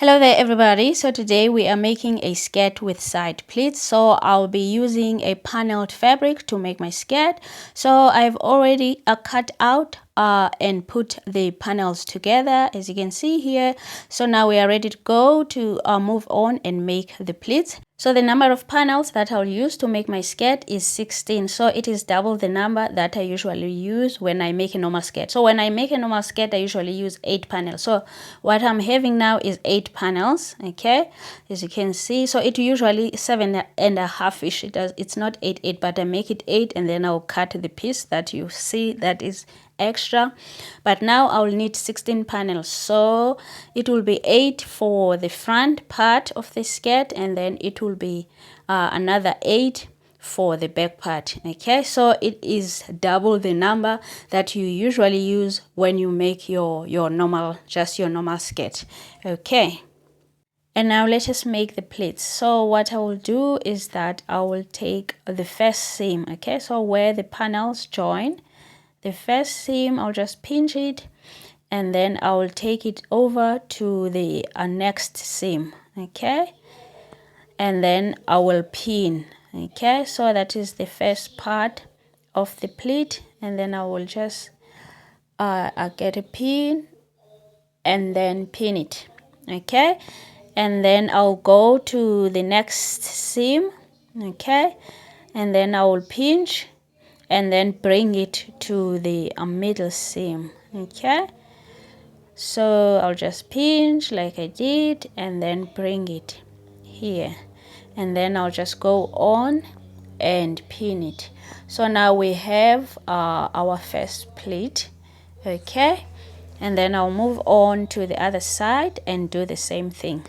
Hello there everybody. So today we are making a skirt with side pleats. So I'll be using a paneled fabric to make my skirt. So I've already cut out and put the panels together, as you can see here. So now we are ready to go to move on and make the pleats. So the number of panels that I'll use to make my skirt is 16. So it is double the number that I usually use when I make a normal skirt. So when I make a normal skirt, I usually use 8 panels. So what I'm having now is 8 panels, okay, as you can see. So it usually 7.5-ish. It's not 8, but I make it 8 and then I'll cut the piece that you see that is extra. But now I'll need 16 panels, so it will be 8 for the front part of the skirt, and then it will be another 8 for the back part. Okay, so it is double the number that you usually use when you make your normal skirt. Okay, and now let us make the pleats. So what I will do is that I will take the first seam, okay, so where the panels join, the first seam, I'll just pinch it, and then I will take it over to the next seam, okay, and then I will pin. Okay, so that is the first part of the pleat, and then I will just get a pin and then pin it. Okay, and then I'll go to the next seam, okay, and then I will pinch and then bring it to the middle seam. Okay, so I'll just pinch like I did and then bring it here, and then I'll just go on and pin it. So now we have our first pleat, okay, and then I'll move on to the other side and do the same thing.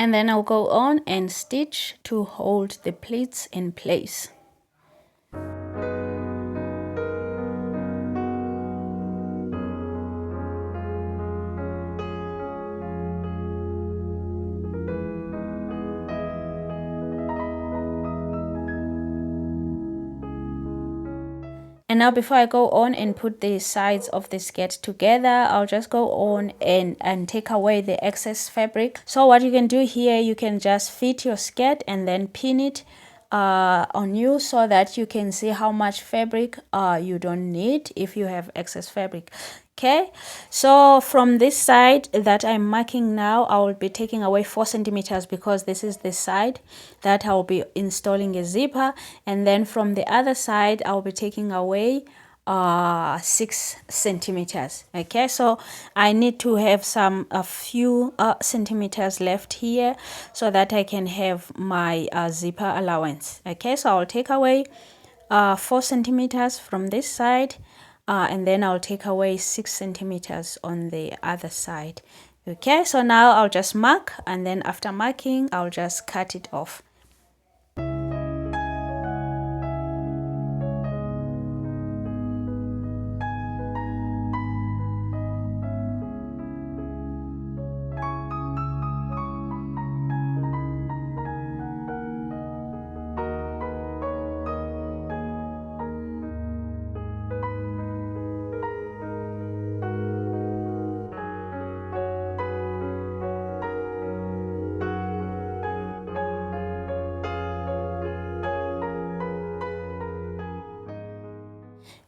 And then I'll go on and stitch to hold the pleats in place. And now before I go on and put the sides of the skirt together, I'll just go on and take away the excess fabric. So what you can do here, you can just fit your skirt and then pin it on you so that you can see how much fabric you don't need if you have excess fabric. Okay, so from this side that I'm marking now, I will be taking away 4 centimeters because this is the side that I'll be installing a zipper, and then from the other side I'll be taking away 6 centimeters. Okay, so I need to have a few centimeters left here so that I can have my zipper allowance. Okay, so I'll take away 4 centimeters from this side, and then I'll take away 6 centimeters on the other side. Okay, so now I'll just mark, and then after marking I'll just cut it off.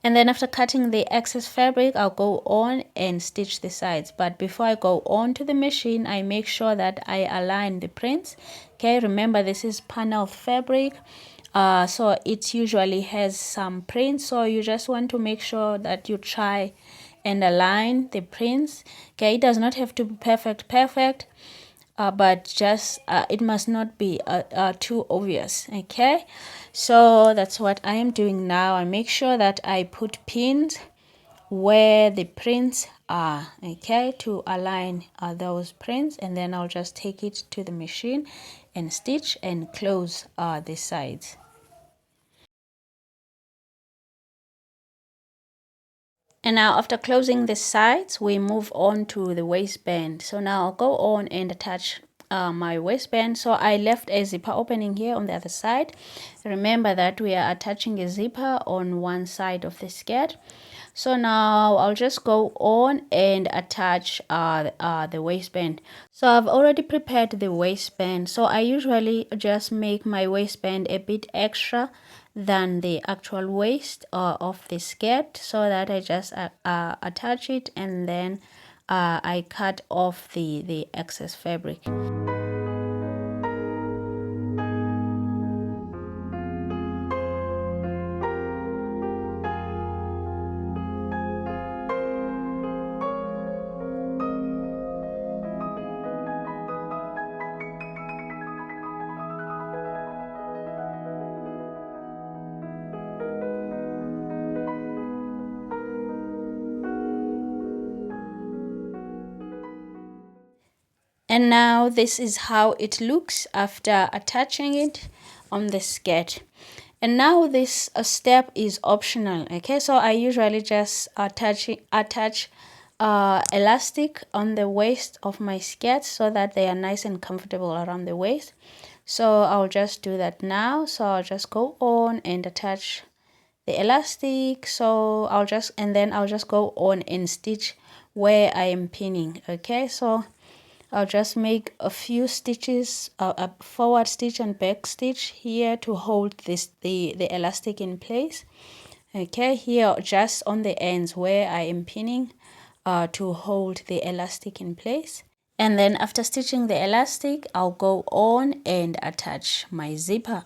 And then after cutting the excess fabric, I'll go on and stitch the sides. But before I go on to the machine, I make sure that I align the prints. Okay, remember this is panel fabric, so it usually has some prints, so you just want to make sure that you try and align the prints. Okay, it does not have to be perfect, but just it must not be too obvious. Okay, so that's what I am doing now. I make sure that I put pins where the prints are, okay, to align those prints, and then I'll just take it to the machine and stitch and close the sides. And now after closing the sides, we move on to the waistband. So now I'll go on and attach my waistband. So I left a zipper opening here on the other side. Remember that we are attaching a zipper on one side of the skirt. So now I'll just go on and attach the waistband. So I've already prepared the waistband. So I usually just make my waistband a bit extra than the actual waist of the skirt, so that I just attach it, and then I cut off the excess fabric. And now this is how it looks after attaching it on the skirt. And now this step is optional. Okay, so I usually just attach elastic on the waist of my skirt so that they are nice and comfortable around the waist. So I'll just do that now. So I'll just go on and attach the elastic. So I'll just go on and stitch where I am pinning. Okay, so I'll just make a few stitches, a forward stitch and back stitch here to hold the elastic in place. Okay, here just on the ends where I am pinning to hold the elastic in place. And then after stitching the elastic, I'll go on and attach my zipper.